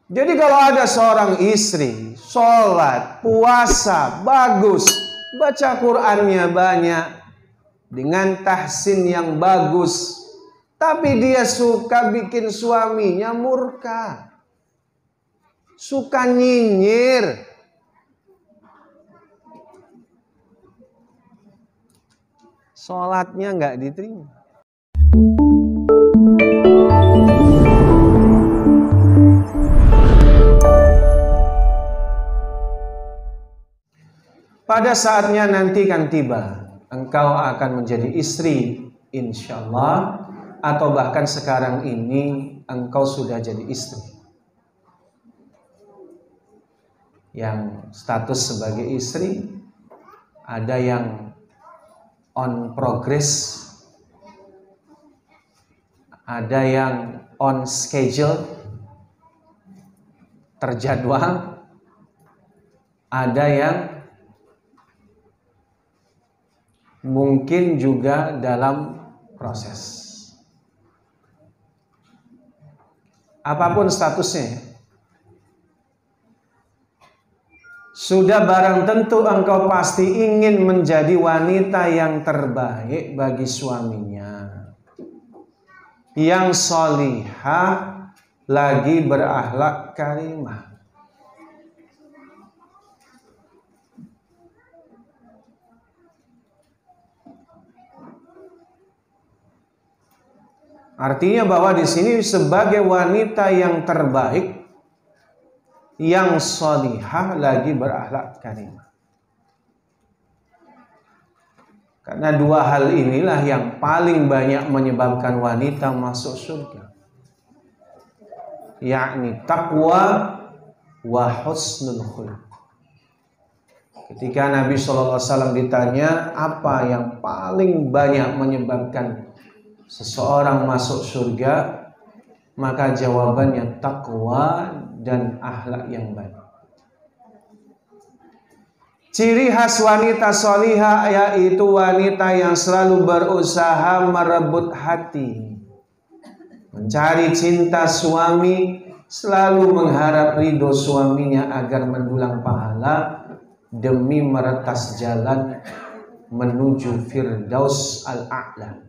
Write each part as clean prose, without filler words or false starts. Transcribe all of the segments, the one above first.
Jadi kalau ada seorang istri sholat, puasa, bagus, baca Qur'annya banyak, dengan tahsin yang bagus, tapi dia suka bikin suaminya murka, suka nyinyir, sholatnya nggak diterima. Pada saatnya nanti kan tiba, engkau akan menjadi istri, insya Allah, atau bahkan sekarang ini engkau sudah jadi istri. Yang status sebagai istri, ada yang on progress, ada yang on schedule, terjadwal, ada yang mungkin juga dalam proses. Apapun statusnya, sudah barang tentu engkau pasti ingin menjadi wanita yang terbaik bagi suaminya, yang sholihah, lagi berakhlak karimah. Artinya bahwa di sini sebagai wanita yang terbaik, yang sholihah, lagi berakhlak karimah. Karena dua hal inilah yang paling banyak menyebabkan wanita masuk surga, yakni taqwa wa husnul khuluq. Ketika Nabi SAW ditanya apa yang paling banyak menyebabkan seseorang masuk surga, maka jawabannya takwa dan akhlak yang baik. Ciri khas wanita sholihah yaitu wanita yang selalu berusaha merebut hati, mencari cinta suami, selalu mengharap ridho suaminya agar mendulang pahala demi meretas jalan menuju Firdaus al-A'la.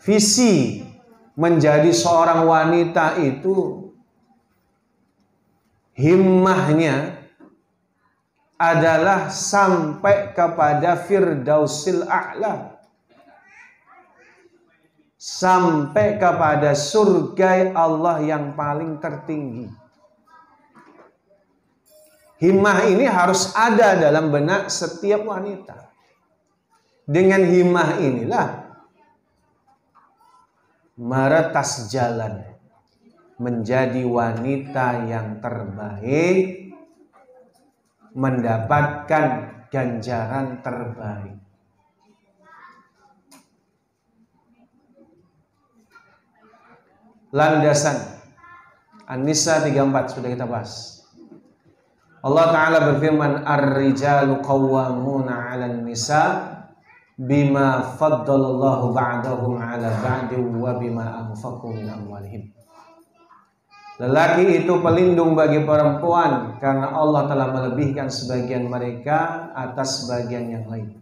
Visi menjadi seorang wanita itu, himmahnya adalah sampai kepada Firdausil A'la, sampai kepada surga Allah yang paling tertinggi. Himmah ini harus ada dalam benak setiap wanita. Dengan himmah inilah meretas jalan menjadi wanita yang terbaik, mendapatkan ganjaran terbaik. Landasan An-Nisa 34 sudah kita bahas. Allah Ta'ala berfirman, Ar-rijalu qawwamuna 'alan nisa bima faddalallahu ba'dahum 'ala ba'din wa bima anfaqu min amwalihim. Lelaki itu pelindung bagi perempuan karena Allah telah melebihkan sebagian mereka atas sebagian yang lain.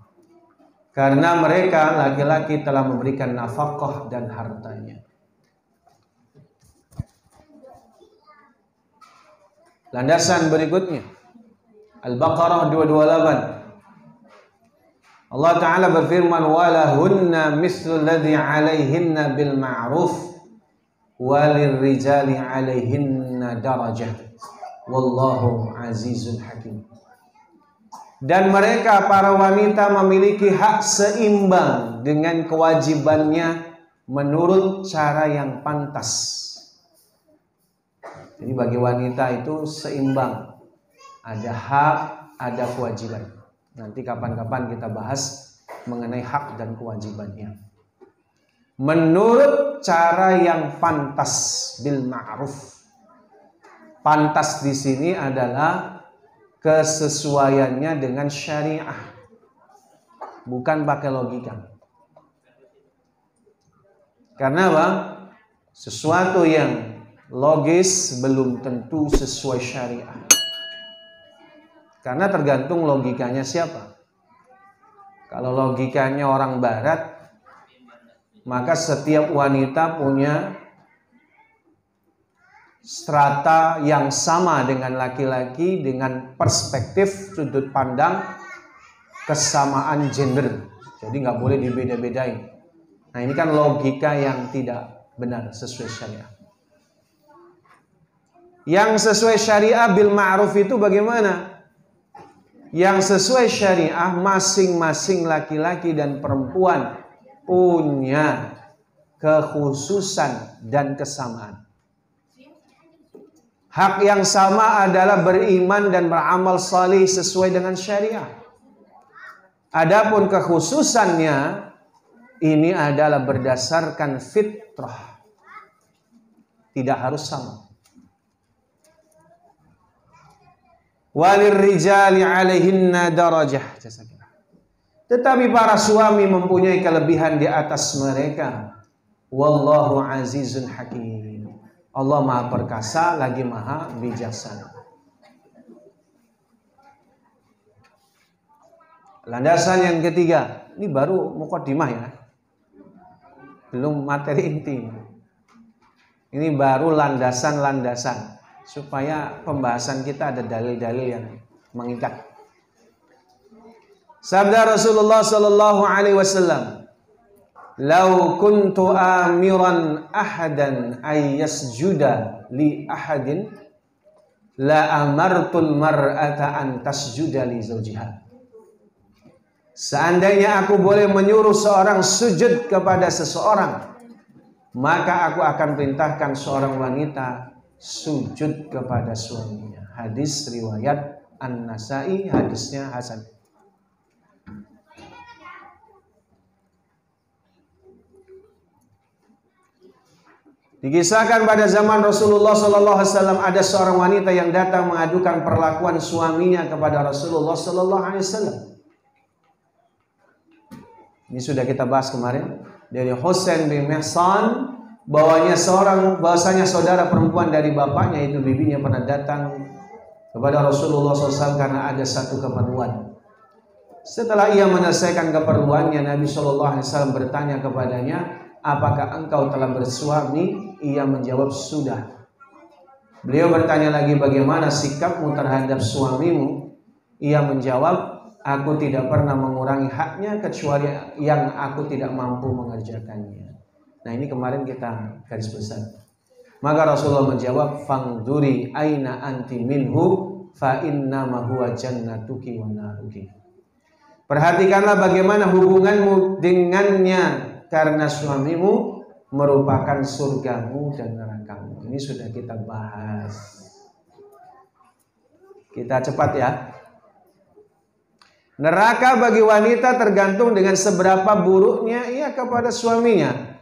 Karena mereka laki-laki telah memberikan nafkah dan hartanya. Landasan berikutnya Al-Baqarah 228. Allah Ta'ala berfirman, walahunna mislu alladhi 'alaihinna bil ma'ruf walirrijali 'alaihinna darajah wallahu azizun hakim. Dan mereka para wanita memiliki hak seimbang dengan kewajibannya menurut cara yang pantas. Jadi bagi wanita itu seimbang, ada hak, ada kewajiban. Nanti kapan-kapan kita bahas mengenai hak dan kewajibannya. Menurut cara yang pantas, bil ma'ruf. Pantas di sini adalah kesesuaiannya dengan syariah, bukan pakai logika. Karena apa? Sesuatu yang logis belum tentu sesuai syariah. Karena tergantung logikanya siapa. Kalau logikanya orang barat, maka setiap wanita punya strata yang sama dengan laki-laki dengan perspektif sudut pandang kesamaan gender. Jadi nggak boleh dibeda-bedain. Nah ini kan logika yang tidak benar sesuai syariah. Yang sesuai syariah bil ma'ruf itu bagaimana? Yang sesuai syariah masing-masing laki-laki dan perempuan punya kekhususan dan kesamaan. Hak yang sama adalah beriman dan beramal salih sesuai dengan syariah. Adapun kekhususannya ini adalah berdasarkan fitrah. Tidak harus sama. Walirrijali 'alaihinna darajah. Tetapi para suami mempunyai kelebihan di atas mereka. Wallahu azizun hakim. Allah Maha perkasa lagi Maha bijaksana. Landasan yang ketiga, ini baru muqaddimah ya. Belum materi inti. Ini baru landasan-landasan supaya pembahasan kita ada dalil-dalil yang mengikat. Sabda Rasulullah sallallahu alaihi wasallam, "Lau kuntu amiran ahadan ay yasjuda li ahadin la amartul mar'ata an tasjuda li zawjiha." Seandainya aku boleh menyuruh seorang sujud kepada seseorang, maka aku akan perintahkan seorang wanita sujud kepada suaminya. Hadis riwayat An-Nasai, hadisnya hasan. Dikisahkan pada zaman Rasulullah sallallahu alaihi wasallam ada seorang wanita yang datang mengadukan perlakuan suaminya kepada Rasulullah sallallahu alaihi wasallam. Ini sudah kita bahas kemarin dari Husain bin Mihsan bahwasanya saudara perempuan dari bapaknya itu bibinya pernah datang kepada Rasulullah SAW karena ada satu keperluan. Setelah ia menyelesaikan keperluannya, Nabi SAW bertanya kepadanya, apakah engkau telah bersuami? Ia menjawab sudah. Beliau bertanya lagi, bagaimana sikapmu terhadap suamimu? Ia menjawab, aku tidak pernah mengurangi haknya kecuali yang aku tidak mampu mengerjakannya. Nah ini kemarin kita garis besar. Maka Rasulullah menjawab, fangduri aina anti minhu fa innama huwa jannatuki wa naruki. Perhatikanlah bagaimana hubunganmu dengannya, karena suamimu merupakan surgamu dan nerakamu. Ini sudah kita bahas. Kita cepat ya. Neraka bagi wanita tergantung dengan seberapa buruknya ia kepada suaminya.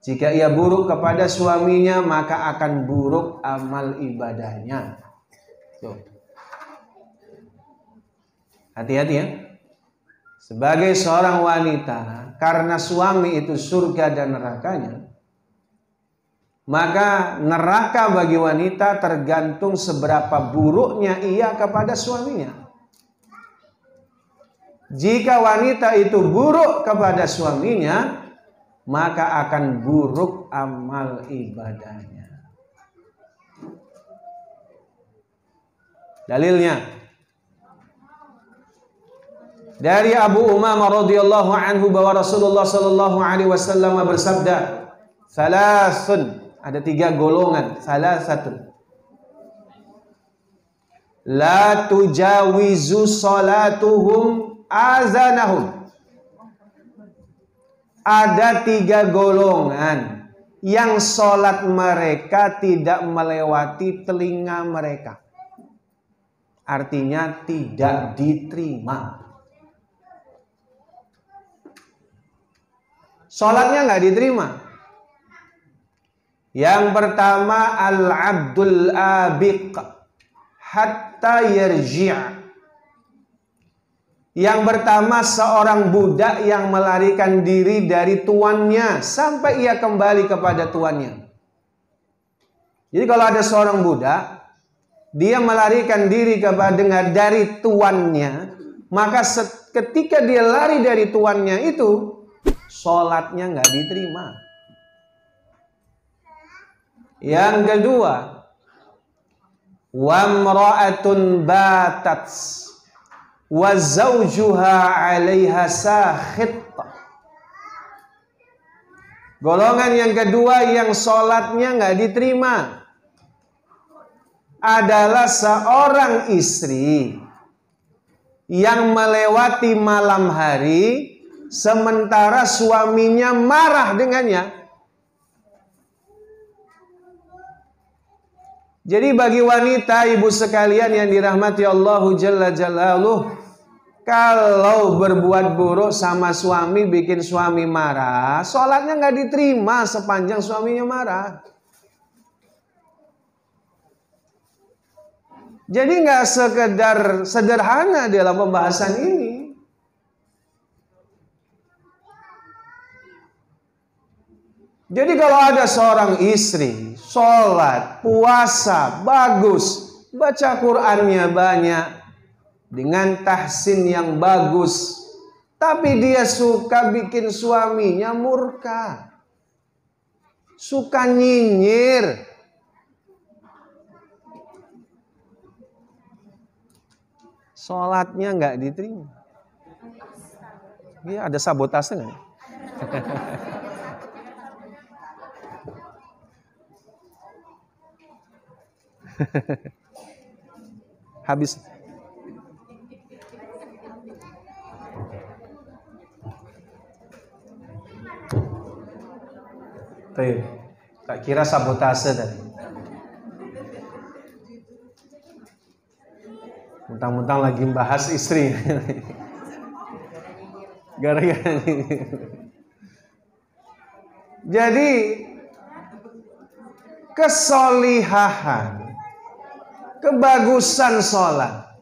Jika ia buruk kepada suaminya, maka akan buruk amal ibadahnya. Tuh. Hati-hati ya. Sebagai seorang wanita, karena suami itu surga dan nerakanya, maka neraka bagi wanita tergantung seberapa buruknya ia kepada suaminya. Jika wanita itu buruk kepada suaminya, maka akan buruk amal ibadahnya. Dalilnya dari Abu Umamah radhiyallahu anhu bahwa Rasulullah sallallahu alaihi wasallam bersabda, "Salasun," ada 3 golongan, salasatun. La tujawizu salatuhum azanahum. Ada 3 golongan yang sholat mereka tidak melewati telinga mereka. Artinya tidak diterima. Sholatnya nggak diterima. Yang pertama al-abdul abiq hatta yarji'. Yang pertama seorang budak yang melarikan diri dari tuannya sampai ia kembali kepada tuannya. Jadi kalau ada seorang budak, dia melarikan diri dari tuannya, maka ketika dia lari dari tuannya itu, sholatnya nggak diterima. Yang kedua, wamra'atun batat wa zawjuha 'alaiha sakhit. Golongan yang kedua yang sholatnya nggak diterima adalah seorang istri yang melewati malam hari sementara suaminya marah dengannya. Jadi bagi wanita, ibu sekalian yang dirahmati Allahu Jalla Jalaluh, kalau berbuat buruk sama suami, bikin suami marah, sholatnya nggak diterima sepanjang suaminya marah. Jadi nggak sekedar sederhana dalam pembahasan ini. Jadi kalau ada seorang istri, sholat, puasa, bagus, baca Qur'annya banyak, dengan tahsin yang bagus, tapi dia suka bikin suaminya murka, suka nyinyir, sholatnya nggak diterima. Dia ada sabotase nggak? Habis. Tak kira sabotase tadi. Mentang-mentang lagi bahas istri. Gara-gara ini. Jadi kesolihahan, kebagusan sholat,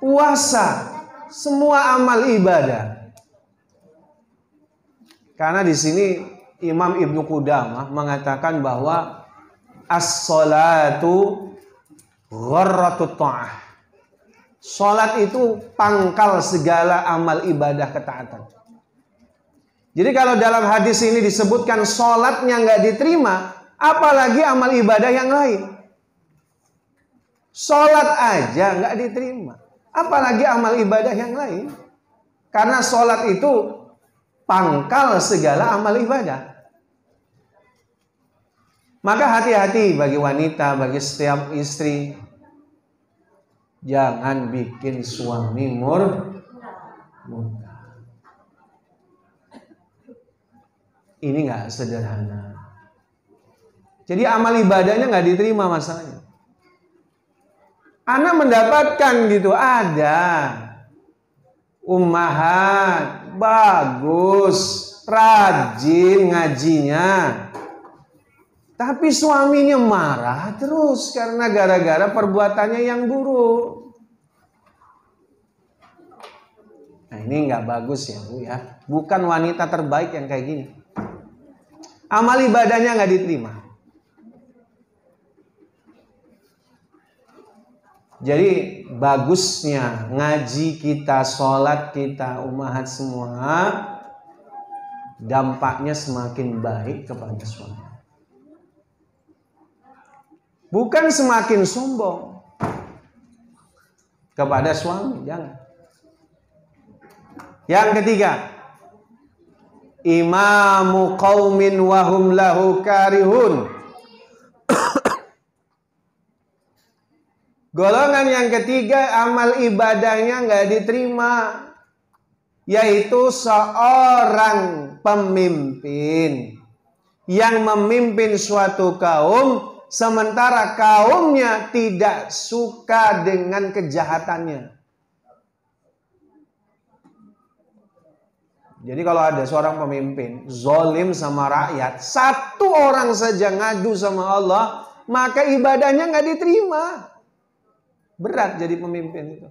puasa, semua amal ibadah. Karena di sini Imam Ibnu Qudamah mengatakan bahwa as-sholatu gharratut ta'ah. Salat itu pangkal segala amal ibadah ketaatan. Jadi kalau dalam hadis ini disebutkan salatnya nggak diterima, apalagi amal ibadah yang lain. Salat aja nggak diterima, apalagi amal ibadah yang lain. Karena salat itu pangkal segala amal ibadah. Maka hati-hati bagi wanita, bagi setiap istri, jangan bikin suami murka. Ini nggak sederhana. Jadi amal ibadahnya nggak diterima masalahnya. Anak mendapatkan gitu, ada ummahat bagus, rajin ngajinya, tapi suaminya marah terus karena gara-gara perbuatannya yang buruk. Nah ini nggak bagus ya Bu ya. Bukan wanita terbaik yang kayak gini. Amal ibadahnya nggak diterima. Jadi bagusnya ngaji kita, sholat kita, ummahat semua, dampaknya semakin baik kepada suami. Bukan semakin sombong kepada suami, jangan. Yang ketiga, imamu qaumin wahum lahu karihun. Golongan yang ketiga amal ibadahnya nggak diterima, yaitu seorang pemimpin yang memimpin suatu kaum sementara kaumnya tidak suka dengan kejahatannya. Jadi kalau ada seorang pemimpin zolim sama rakyat, satu orang saja ngadu sama Allah, maka ibadahnya nggak diterima. Berat jadi pemimpin itu.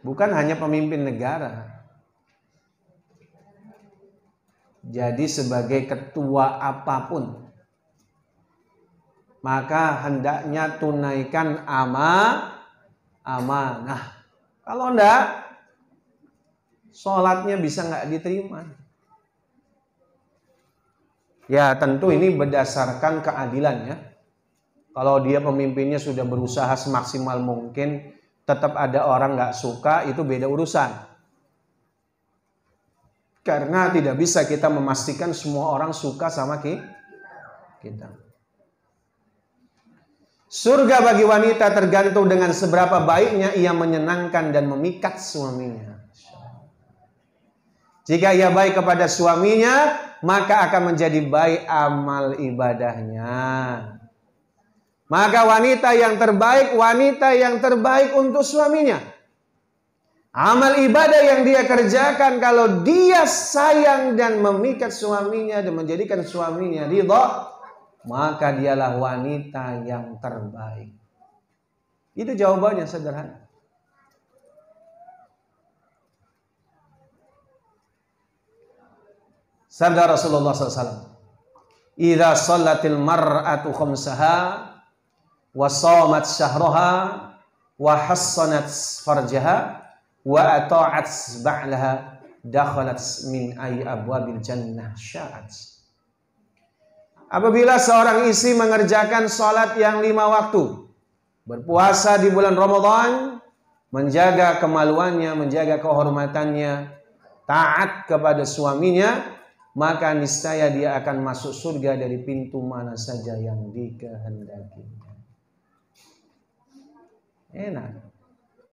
Bukan hanya pemimpin negara. Jadi sebagai ketua apapun, maka hendaknya tunaikan amanah. Kalau enggak, sholatnya bisa nggak diterima. Ya tentu ini berdasarkan keadilan ya. Kalau dia pemimpinnya sudah berusaha semaksimal mungkin, tetap ada orang nggak suka, itu beda urusan. Karena tidak bisa kita memastikan semua orang suka sama kita. Surga bagi wanita tergantung dengan seberapa baiknya ia menyenangkan dan memikat suaminya. Jika ia baik kepada suaminya, maka akan menjadi baik amal ibadahnya. Maka wanita yang terbaik untuk suaminya. Amal ibadah yang dia kerjakan kalau dia sayang dan memikat suaminya dan menjadikan suaminya ridha, maka dialah wanita yang terbaik. Itu jawabannya sederhana. Sabda Rasulullah SAW, "Idza shallatil mar'atu khamsaha wa shamat syahraha wa hassanat farjaha wa ata'at ba'laha dakhalat min ay abwabil jannah sya'at." Apabila seorang istri mengerjakan salat yang 5 waktu, berpuasa di bulan Ramadan, menjaga kemaluannya, menjaga kehormatannya, taat kepada suaminya, maka niscaya dia akan masuk surga dari pintu mana saja yang dikehendakinya. Enak.